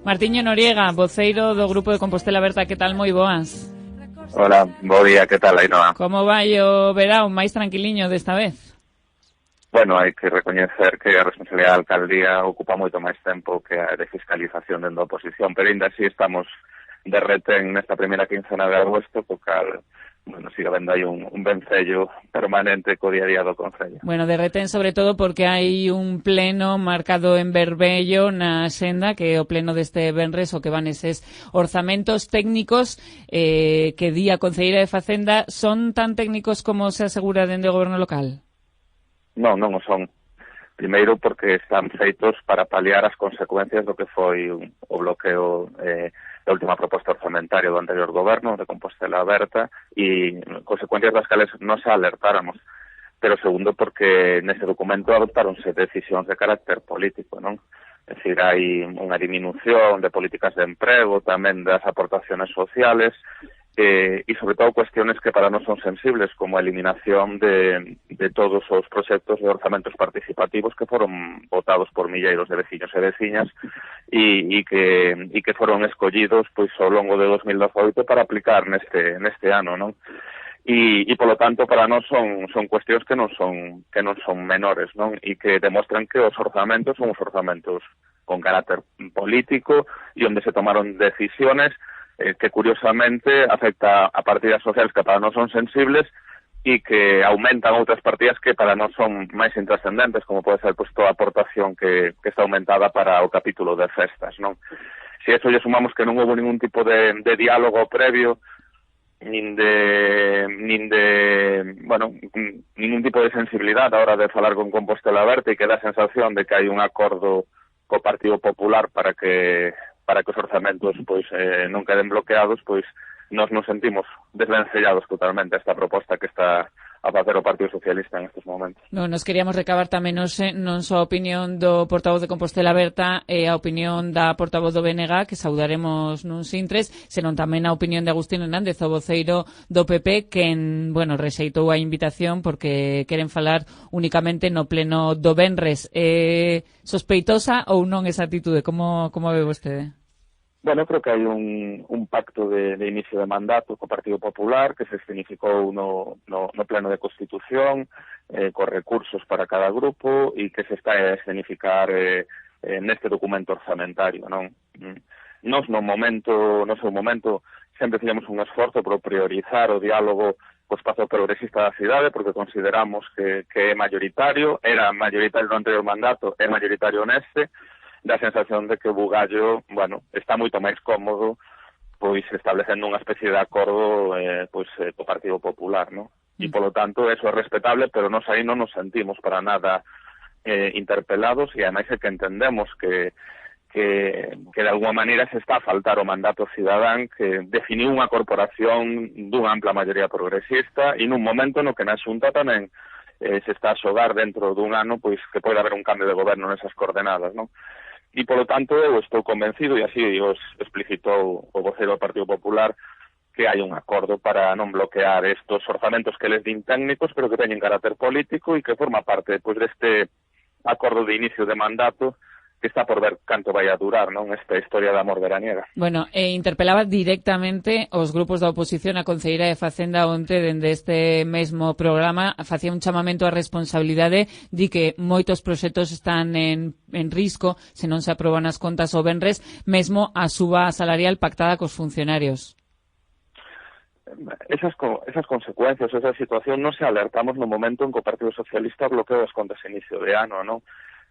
Martiño Noriega, voceiro do Grupo de Compostela Aberta, que tal? Moi boas. Hola, bo día, que tal, Ainhoa? Como vai o verão, máis tranquiliño desta vez? Bueno, hai que recoñecer que a responsabilidade da alcaldía ocupa moito máis tempo que a de fiscalización dentro da oposición, pero ainda así estamos de retén nesta primeira quincena de agosto, co cal, bueno, siga vendo aí un vencello permanente co día a día do Concello. Bueno, de retén sobre todo porque hai un pleno marcado en vermello na senda, que é o pleno deste venres, o que van eses orzamentos técnicos que di a Concelleira de Facenda. Son tan técnicos como se asegura dende o goberno local? Non o son. Primeiro porque están feitos para paliar as consecuencias do que foi o bloqueo da última proposta orzamentaria do anterior goberno de Compostela Aberta e consecuencias das cales non se alertáramos. Pero segundo porque nese documento adoptáronse decisións de carácter político, non? É dicir, hai unha diminución de políticas de emprego, tamén das aportaciones sociales e sobre todo cuestiones que para nós son sensibles, como a eliminación de todos os proxectos de orzamentos participativos que foron votados por milleiros de veciños e veciñas e que foron escollidos pois ao longo de 2018 para aplicar neste ano, non? E polo tanto para nós son cuestións que non son menores, non? E que demostran que os orzamentos son os orzamentos con carácter político e onde se tomaron decisiones que curiosamente afecta a partidas sociales que para nós son sensibles e que aumentan outras partidas que para nós son máis intrascendentes, como pode ser pois, toda a aportación que está aumentada para o capítulo de festas, non? Se eso lle sumamos que non houve ningún tipo de diálogo previo, nin ningún tipo de sensibilidade a hora de falar con Compostela Aberta e que dá a sensación de que hai un acordo co Partido Popular para que os orzamentos pois non queden bloqueados, pois nós nos sentimos desvencellados totalmente a esta proposta que está a facer o Partido Socialista en estes momentos. Nos queríamos recabar tamén non só a opinión do portavoz de Compostela Aberta e a opinión da portavoz do BNG, que saudaremos nuns intres, senón tamén a opinión de Agustín Hernández, o voceiro do PP, que rexeitou a invitación porque queren falar únicamente no pleno do venres. Sospeitosa ou non esa actitude? Como ve vostede? Bueno, creo que hai un pacto de inicio de mandato co Partido Popular que se escenificou no pleno de Constitución, con recursos para cada grupo e que se está a escenificar neste documento orzamentario, non? Nos no seu momento, sempre fixemos un esforzo por priorizar o diálogo co espazo progresista da cidade, porque consideramos que é mayoritario, era mayoritario no anterior mandato, é mayoritario neste, da sensación de que o bugallo, está moito máis cómodo pois establecendo unha especie de acordo co Partido Popular, non? E polo tanto, eso é respetable, pero nós aí non nos sentimos para nada interpelados e ademais é que entendemos que de alguma maneira se está a faltar o mandato cidadán que definiu unha corporación dunha ampla maioría progresista e nun momento no que na Xunta tamén se está a xogar dentro dun ano pois que pode haber un cambio de goberno nesas coordenadas, non? E, polo tanto, eu estou convencido, e así os explicitou o voceiro do Partido Popular, que hai un acordo para non bloquear estos orzamentos que les din técnicos, pero que teñen carácter político e que forma parte deste acordo de inicio de mandato que está por ver canto vai a durar, non? Esta historia de amor veraniega. Bueno, interpelaba directamente os grupos da oposición a Concelleira de Facenda onte dende este mesmo programa, facía un chamamento á responsabilidade, di que moitos proxectos están en risco se non se aproban as contas o venres, mesmo a suba salarial pactada cos funcionarios. Esas consecuencias, esa situación non se alertamos no momento en que o Partido Socialista bloqueou as contas a inicio de ano, non?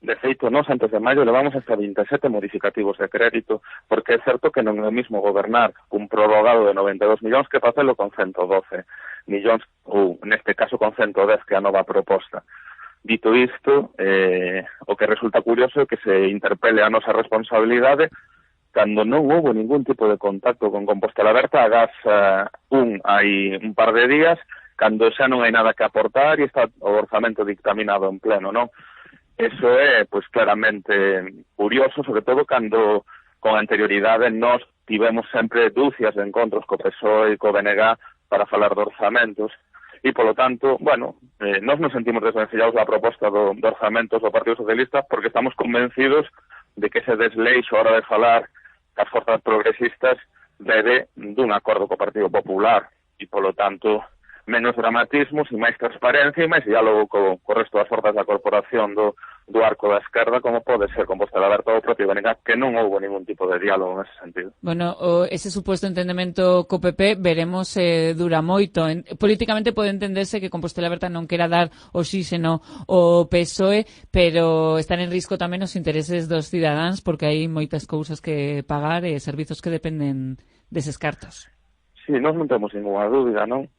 De feito, nós antes de maio levamos hasta 27 modificativos de crédito, porque é certo que non é o mismo gobernar un prorrogado de 92 millóns que facelo con 112 millóns, ou neste caso con 110, que é a nova proposta. Dito isto, o que resulta curioso é que se interpele a nosa responsabilidade cando non houve ningún tipo de contacto con Compostela Aberta, agás hai un par de días, cando xa non hai nada que aportar e está o orzamento dictaminado en pleno, non? Eso é, pois, claramente curioso, sobre todo cando con anterioridade nós tivemos sempre dúcias de encontros co PSOE e co BNG para falar de orzamentos e, polo tanto, nós nos sentimos desvencellados da proposta do orzamentos do Partido Socialista porque estamos convencidos de que ese desleixo a hora de falar as forzas progresistas bebe dun acordo co Partido Popular e, polo tanto, menos dramatismos e máis transparencia e máis diálogo co resto das forzas da corporación do arco da esquerda, como pode ser Compostela Aberta ou o propio BNG, que non houbo ningún tipo de diálogo nese sentido. Bueno, ese suposto entendemento co PP veremos se dura moito. Políticamente pode entenderse que Compostela Aberta non quera dar oxígeno ao PSOE, pero están en risco tamén os intereses dos cidadáns, porque hai moitas cousas que pagar e servizos que dependen deses cartos. Sí, nós non temos ninguna dúbida, non?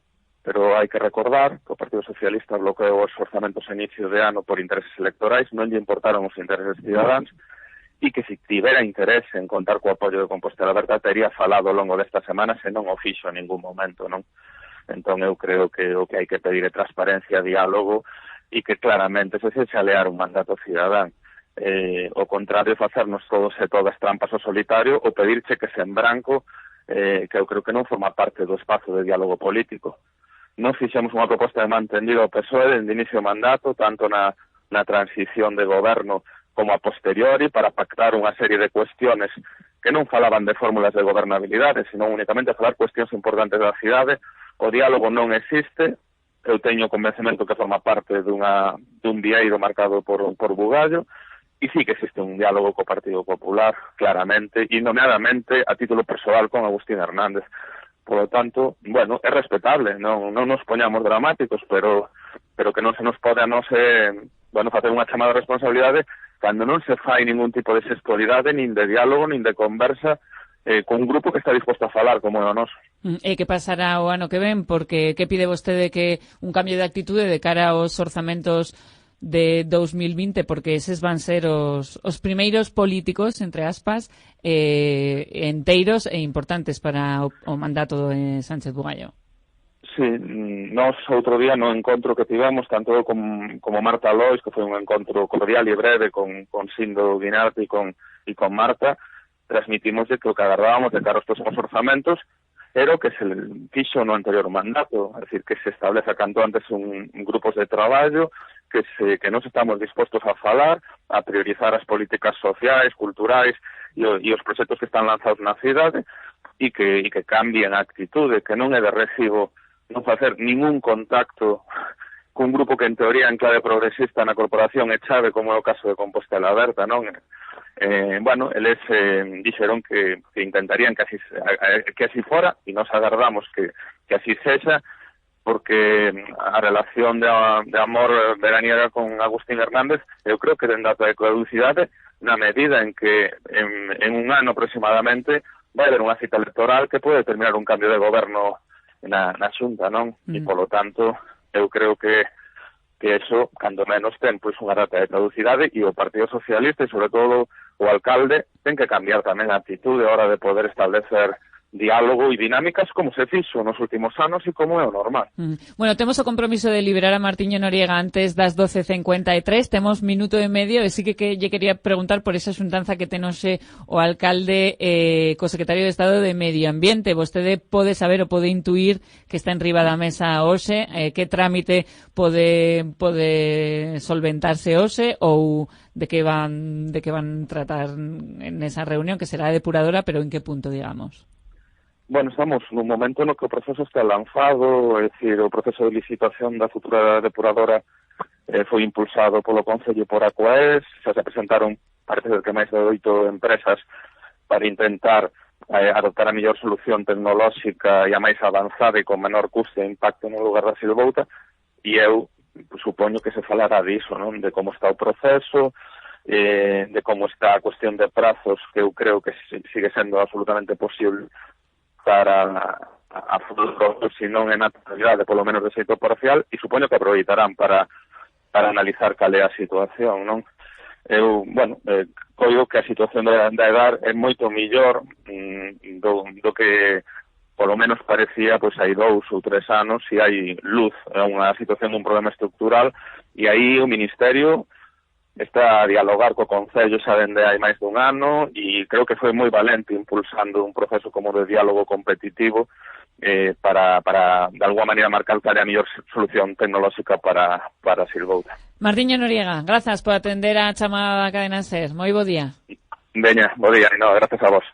Pero hai que recordar que o Partido Socialista bloqueou os orzamentos a inicio de ano por intereses electorais, non lle importaron os intereses cidadáns, e que se tivera interés en contar co apoio de Compostela Aberta teria falado ao longo desta semana, se non o fixo en ningún momento, non? Entón eu creo que o que hai que pedir é transparencia, diálogo, e que claramente se chalear un mandato cidadán. O contrario, facernos todos e todas trampas ao solitario, ou pedir cheques en branco, que eu creo que non forma parte do espazo de diálogo político. Nós fixemos unha proposta de mantendido ao PSOE dende inicio do mandato, tanto na transición de goberno como a posteriori, para pactar unha serie de cuestiones que non falaban de fórmulas de gobernabilidade, senón únicamente falar cuestións importantes da cidade. O diálogo non existe, eu teño convencemento que forma parte dun vieiro marcado por bugallo, e sí que existe un diálogo co Partido Popular, claramente, e nomeadamente a título persoal con Agustín Hernández. Por lo tanto, bueno, é respetable, non nos poñamos dramáticos, pero que non se nos pode a nós facer unha chamada de responsabilidade cando non se fai ningún tipo de sexualidade, nin de diálogo, nin de conversa con un grupo que está disposto a falar, como é o noso. E que pasará o ano que ven? Porque que pide vostede que un cambio de actitude de cara aos orzamentos de 2020, porque eses van ser os primeiros políticos, entre aspas, enteiros e importantes para o mandato de Sánchez Bugallo. Sí, nós outro día no encontro que tivemos, tanto como Marta Lois, que foi un encontro cordial e breve con Sindo Guinarte e con Marta, transmitimos que o que agardábamos de cara aos próximos orzamentos era o que se fixo no anterior mandato, é dicir, que se estableza canto antes un grupos de traballo, que nos estamos dispostos a falar, a priorizar as políticas sociais, culturais e os proxectos que están lanzados na cidade, e que cambien a actitude, que non é de recibo non facer ningún contacto cun grupo que en teoría en clave progresista na corporación é chave, como é o caso de Compostela Aberta, non? Eles dixeron que intentarían que así fora, e nos agardamos que así sexa, porque a relación de amor veraniega con Agustín Hernández, eu creo que ten data de caducidade na medida en que en un ano aproximadamente vai haber unha cita electoral que pode determinar un cambio de goberno na Xunta, non? E, polo tanto, eu creo que eso, cando menos, ten pois unha data de caducidade, e o Partido Socialista e, sobre todo, o alcalde ten que cambiar tamén a actitude a hora de poder establecer diálogo e dinámicas como se fixo nos últimos anos e como é o normal. Bueno, temos o compromiso de liberar a Martiño Noriega antes das 12:53, temos minuto e medio, e sí que lle quería preguntar por esa xuntanza que ten hoxe o alcalde co secretario de Estado de Medio Ambiente. Vostede pode saber ou pode intuir que está en riba da mesa hoxe, que trámite pode solventarse hoxe, ou de que van tratar en esa reunión, que será depuradora, pero en que punto, digamos? Bueno, estamos nun momento no que o proceso está lanzado, é dicir, o proceso de licitación da futura depuradora foi impulsado polo Concello e por Aquaes, xa se presentaron, parece que máis de 8 empresas para intentar adoptar a mellor solución tecnolóxica e a máis avanzada e con menor custe e impacto no lugar da Silvouta, e eu supoño que se falará diso, non? De como está o proceso, de como está a cuestión de prazos, que eu creo que sigue sendo absolutamente posible para a futuro, se non en actualidade, polo menos de xeito parcial, e supoño que aproveitarán para analizar cal é a situación, non? Eu, coido que a situación da EDAR é moito millor do que polo menos parecía pois hai 2 ou 3 anos, se hai luz a unha situación dun problema estructural, e aí o Ministerio está a dialogar co Concello xa dende hai máis dun ano, e creo que foi moi valente impulsando un proceso como de diálogo competitivo para de alguma maneira marcar cal é a mellor solución tecnolóxica para Silvouta. Martiño Noriega, grazas por atender a chamada da Cadena SER. Moi bo día. Veña, bo día, e gracias a vos.